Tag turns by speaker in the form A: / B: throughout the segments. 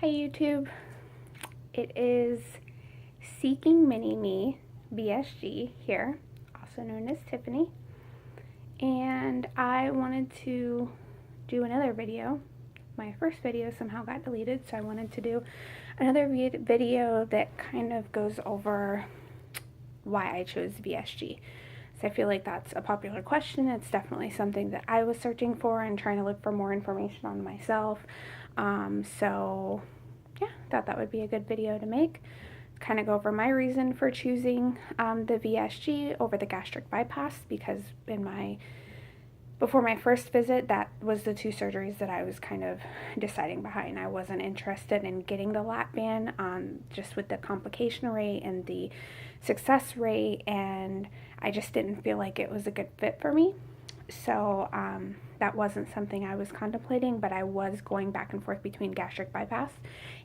A: Hi YouTube, it is Seeking Mini-Me VSG here, also known as Tiffany, and I wanted to do another video. My first video somehow got deleted, so I wanted to do another video that kind of goes over why I chose VSG. So I feel like that's a popular question. It's definitely something that I was searching for and trying to look for more information on myself. So yeah, thought that would be a good video to make. Kind of go over my reason for choosing the VSG over the gastric bypass, because before my first visit, that was the two surgeries that I was kind of deciding behind. I wasn't interested in getting the lap band, just with the complication rate and the success rate, and I just didn't feel like it was a good fit for me. So that wasn't something I was contemplating, but I was going back and forth between gastric bypass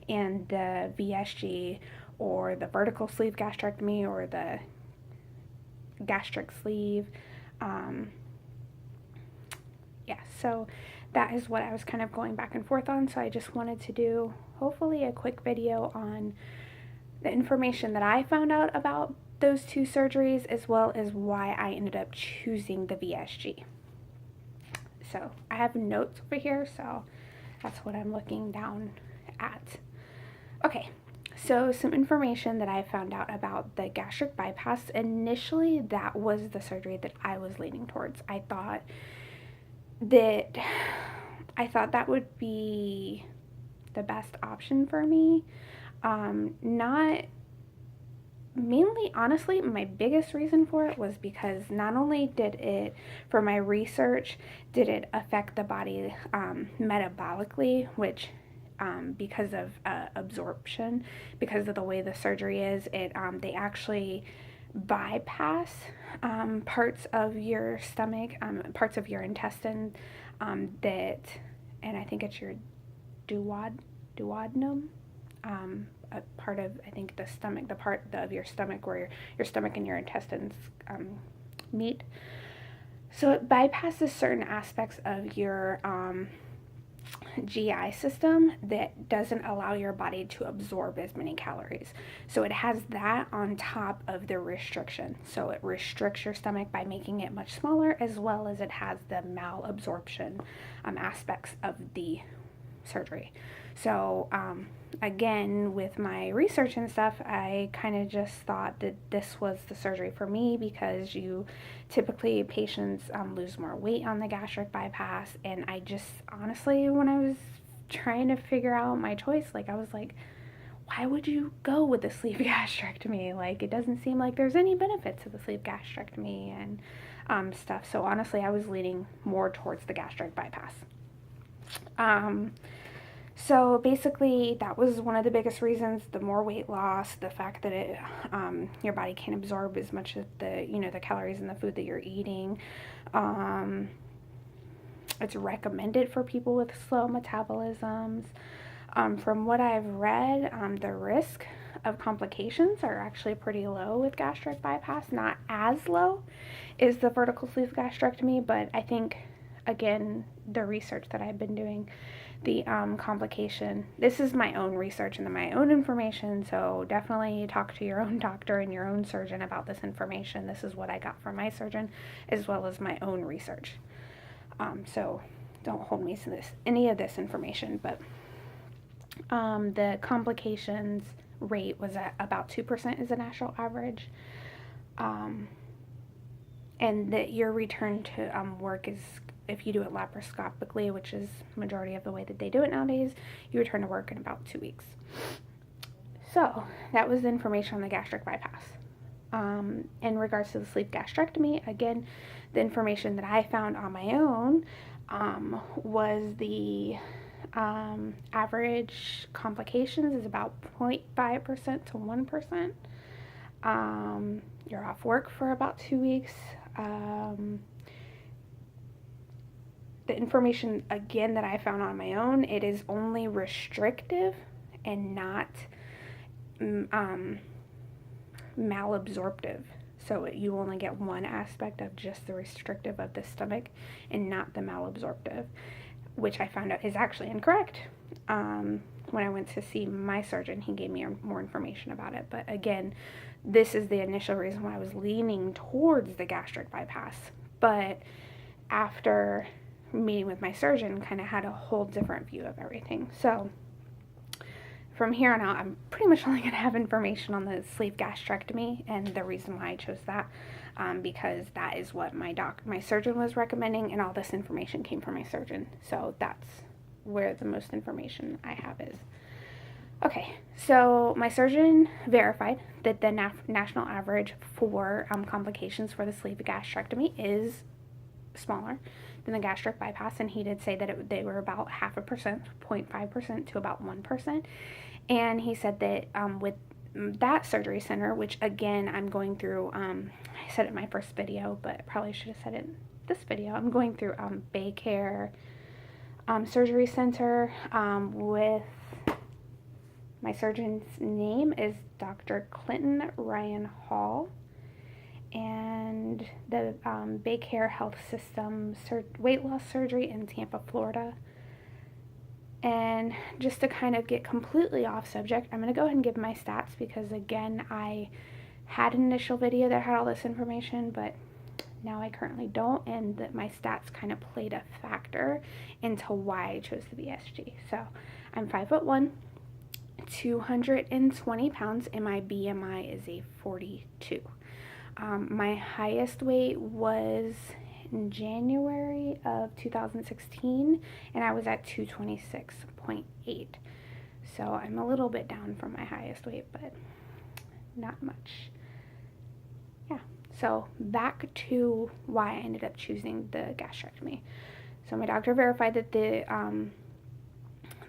A: and the VSG, or the vertical sleeve gastrectomy, or the gastric sleeve. Yeah, so that is what I was kind of going back and forth on. So I just wanted to do hopefully a quick video on the information that I found out about those two surgeries, as well as why I ended up choosing the VSG. So I have notes over here, so that's what I'm looking down at. Okay, so some information that I found out about the gastric bypass. Initially, that was the surgery that I was leaning towards. I thought that would be the best option for me. Not mainly, honestly, my biggest reason for it was because not only did it, for my research, did it affect the body metabolically, which because of absorption, because of the way the surgery is, they actually bypass parts of your stomach, parts of your intestine, and I think it's your duodenum, a part of, I think, the stomach, the part of your stomach where your stomach and your intestines meet. So it bypasses certain aspects of your GI system that doesn't allow your body to absorb as many calories. So it has that on top of the restriction. So it restricts your stomach by making it much smaller, as well as it has the malabsorption aspects of the surgery. So again, with my research and stuff, I kind of just thought that this was the surgery for me, because typically patients lose more weight on the gastric bypass. And I just, honestly, when I was trying to figure out my choice, I was like, why would you go with the sleeve gastrectomy? It doesn't seem like there's any benefit to the sleeve gastrectomy and stuff. So honestly, I was leaning more towards the gastric bypass. So basically, that was one of the biggest reasons: the more weight loss, the fact that your body can't absorb as much of the calories in the food that you're eating. It's recommended for people with slow metabolisms. From what I've read, the risk of complications are actually pretty low with gastric bypass. Not as low as the vertical sleeve gastrectomy, but I think, again, the research that I've been doing, the complication, this is my own research and my own information, so definitely talk to your own doctor and your own surgeon about this information. This is what I got from my surgeon, as well as my own research. So don't hold me to any of this information, but the complications rate was at about 2% is the national average. And that your return to work is, if you do it laparoscopically, which is majority of the way that they do it nowadays, you return to work in about 2 weeks. So that was the information on the gastric bypass. In regards to the sleeve gastrectomy, again, the information that I found on my own was the average complications is about 0.5% to 1%. You're off work for about 2 weeks. The information, again, that I found on my own, it is only restrictive and not malabsorptive. So you only get one aspect of just the restrictive of the stomach and not the malabsorptive, which I found out is actually incorrect. when I went to see my surgeon, he gave me more information about it. But again, this is the initial reason why I was leaning towards the gastric bypass. But after meeting with my surgeon, kind of had a whole different view of everything. So from here on out, I'm pretty much only going to have information on the sleeve gastrectomy, and the reason why I chose that, because that is what my surgeon was recommending, and all this information came from my surgeon. So that's where the most information I have is. Okay, so my surgeon verified that the national average for complications for the sleeve gastrectomy is smaller than the gastric bypass, and he did say that they were about 0.5%, 0.5% to about 1%. And he said that with that surgery center, which again I'm going through, I said it in my first video, but I probably should have said it in this video. I'm going through Baycare Surgery Center with my surgeon's name is Dr. Clinton Ryan Hall, and the Baycare Health System weight loss surgery in Tampa, Florida. And just to kind of get completely off subject, I'm going to go ahead and give my stats because, again, I had an initial video that had all this information, but now I currently don't, and that my stats kind of played a factor into why I chose the VSG. So I'm 5'1", 220 pounds, and my BMI is a 42. My highest weight was in January of 2016, and I was at 226.8. So I'm a little bit down from my highest weight, but not much. Yeah, so back to why I ended up choosing the gastrectomy. So my doctor verified that the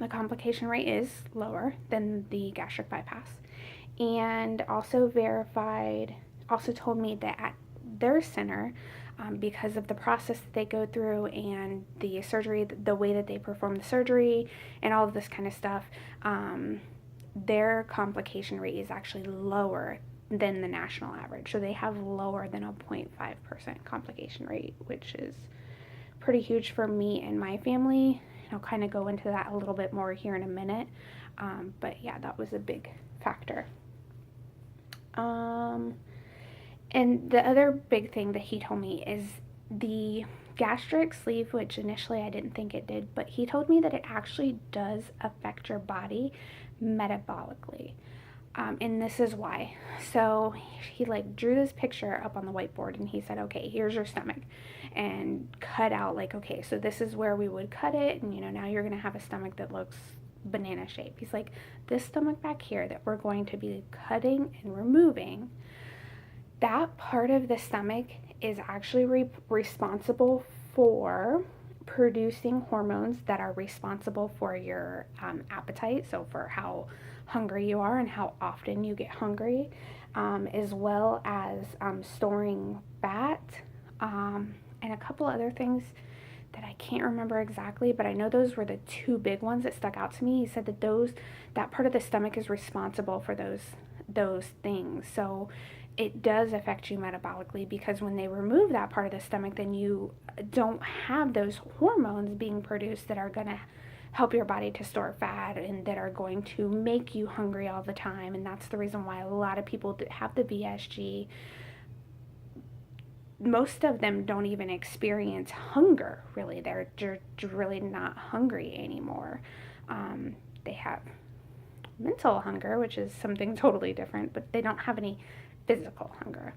A: complication rate is lower than the gastric bypass, and also told me that at their center, because of the process that they go through and the surgery, the way that they perform the surgery and all of this kind of stuff, their complication rate is actually lower than the national average. So they have lower than a 0.5% complication rate, which is pretty huge for me and my family. I'll kind of go into that a little bit more here in a minute. But yeah, that was a big factor. And the other big thing that he told me is the gastric sleeve, which initially I didn't think it did, but he told me that it actually does affect your body metabolically. And this is why. So he drew this picture up on the whiteboard, and he said, okay, here's your stomach, and cut out okay, so this is where we would cut it, and now you're going to have a stomach that looks banana shaped. He's like, this stomach back here that we're going to be cutting and removing, that part of the stomach is actually responsible for producing hormones that are responsible for your appetite, so for how hungry you are and how often you get hungry, as well as storing fat, and a couple other things that I can't remember exactly, but I know those were the two big ones that stuck out to me. He said that that part of the stomach is responsible for those things. So it does affect you metabolically, because when they remove that part of the stomach, then you don't have those hormones being produced that are going to help your body to store fat and that are going to make you hungry all the time. And that's the reason why a lot of people that have the VSG, most of them don't even experience hunger, really. They're really not hungry anymore. They have mental hunger, which is something totally different, but they don't have any physical hunger.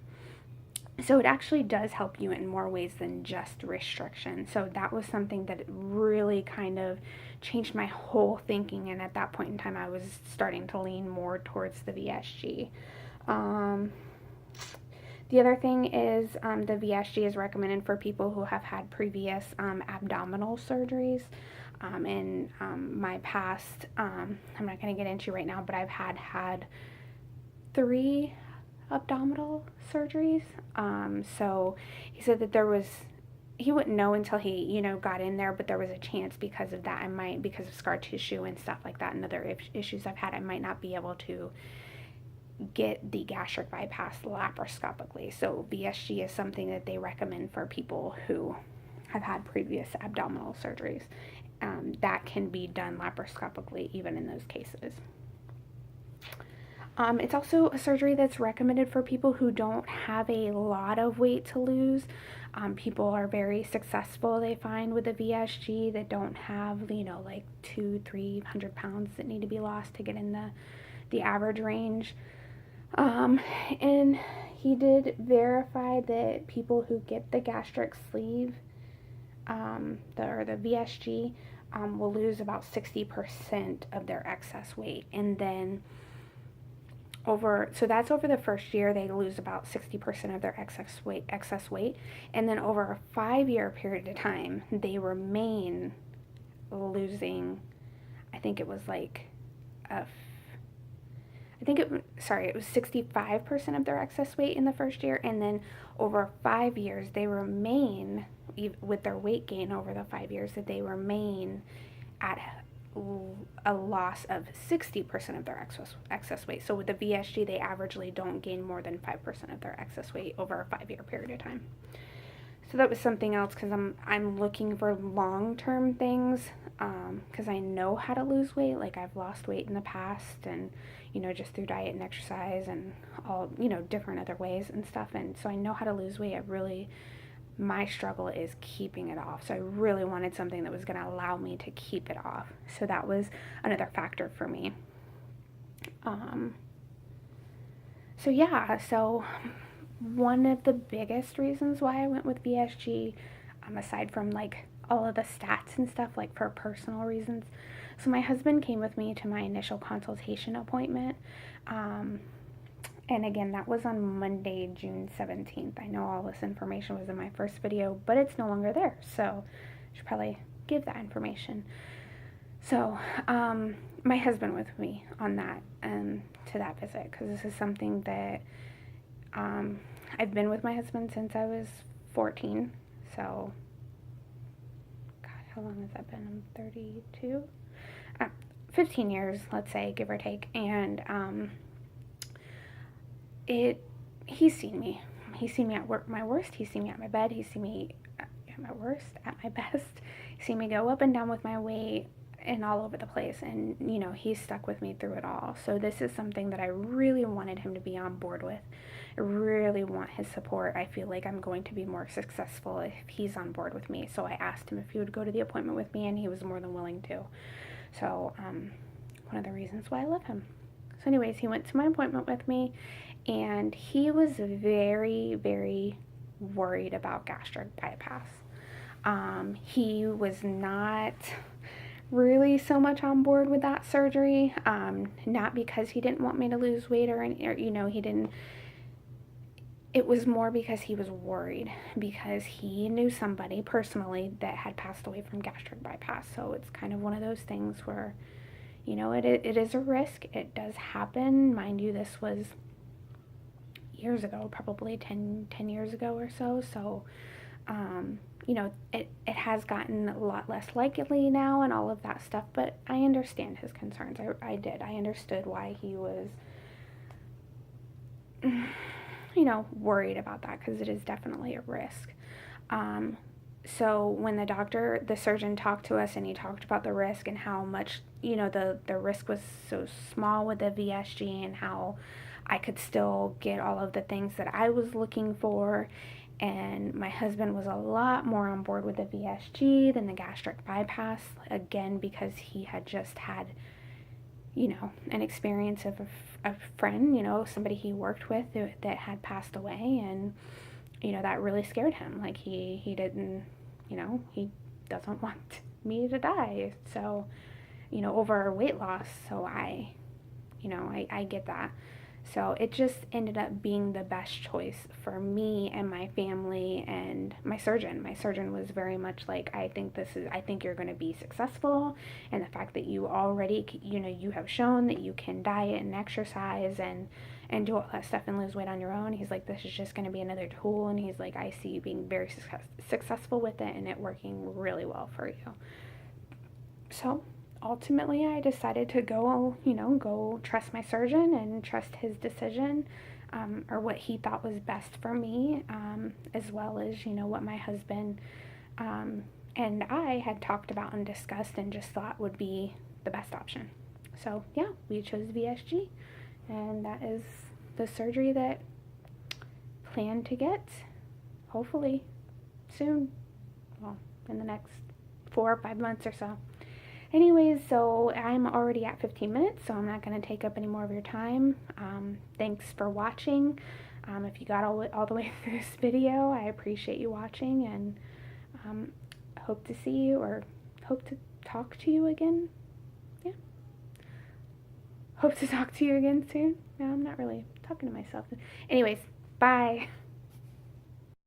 A: So it actually does help you in more ways than just restriction. So that was something that really kind of changed my whole thinking, and at that point in time I was starting to lean more towards the VSG. The other thing is the VSG is recommended for people who have had previous abdominal surgeries. In my past, I'm not going to get into right now, but I've had 3 abdominal surgeries. So he said that he wouldn't know until he, got in there, but there was a chance because of that. Because of scar tissue and stuff like that and other issues I've had, I might not be able to get the gastric bypass laparoscopically. So VSG is something that they recommend for people who have had previous abdominal surgeries. that can be done laparoscopically even in those cases. It's also a surgery that's recommended for people who don't have a lot of weight to lose. People are very successful, they find, with a VSG that don't have, like 200-300 pounds that need to be lost to get in the average range. And he did verify that people who get the gastric sleeve, the VSG, will lose about 60% of their excess weight. And then so that's over the first year, they lose about 60% of their excess weight. And then over a 5-year period of time, they remain losing, I think it was like, it was 65% of their excess weight in the first year. And then over 5 years, they remain, with their weight gain over the 5 years, that they remain at a loss of 60% of their excess weight. So with the VSG, they averagely don't gain more than 5% of their excess weight over a 5-year period of time. So that was something else, because I'm looking for long-term things, because I know how to lose weight. Like, I've lost weight in the past, and just through diet and exercise and all different other ways and stuff. And so I know how to lose weight. My struggle is keeping it off. So I really wanted something that was going to allow me to keep it off. So that was another factor for me. So one of the biggest reasons why I went with VSG, aside from like all of the stats and stuff, like for personal reasons. So my husband came with me to my initial consultation appointment. And again, that was on Monday, June 17th. I know all this information was in my first video, but it's no longer there, so I should probably give that information. So, my husband went with me on that, to that visit, because this is something that, I've been with my husband since I was 14, so, God, how long has that been? I'm 32? 15 years, let's say, give or take, and, he's seen me. He's seen me at my worst. He's seen me at my bed. He's seen me at my worst, at my best. He's seen me go up and down with my weight and all over the place. And, he's stuck with me through it all. So this is something that I really wanted him to be on board with. I really want his support. I feel like I'm going to be more successful if he's on board with me. So I asked him if he would go to the appointment with me, and he was more than willing to. So, one of the reasons why I love him. So anyways, he went to my appointment with me, and he was very, very worried about gastric bypass. He was not really so much on board with that surgery, not because he didn't want me to lose weight he didn't. It was more because he was worried, because he knew somebody personally that had passed away from gastric bypass. So it's kind of one of those things where, it is a risk. It does happen. Mind you, this was years ago, probably 10 years ago or so. So, it has gotten a lot less likely now and all of that stuff, but I understand his concerns. I did. I understood why he was, worried about that, because it is definitely a risk. So when the surgeon talked to us, and he talked about the risk and how much, the risk was so small with the VSG, and how I could still get all of the things that I was looking for. And my husband was a lot more on board with the VSG than the gastric bypass, again, because he had just had, an experience of a friend, somebody he worked with that had passed away, and, that really scared him. Like, he didn't, he doesn't want me to die, so, over weight loss. So I get that. So it just ended up being the best choice for me and my family and my surgeon. My surgeon was very much like, I think you're going to be successful, and the fact that you already, you have shown that you can diet and exercise and do all that stuff and lose weight on your own. He's like, this is just going to be another tool, and he's like, I see you being very successful with it and it working really well for you. So ultimately, I decided to go trust my surgeon and trust his decision, or what he thought was best for me, as well as, what my husband and I had talked about and discussed and just thought would be the best option. So yeah, we chose VSG, and that is the surgery that I plan to get, hopefully soon, well, in the next 4 or 5 months or so. Anyways, so I'm already at 15 minutes, so I'm not going to take up any more of your time. Thanks for watching. If you got all the way through this video, I appreciate you watching, and hope to see you, or hope to talk to you again. Yeah. Hope to talk to you again soon. No, I'm not really talking to myself. Anyways, bye.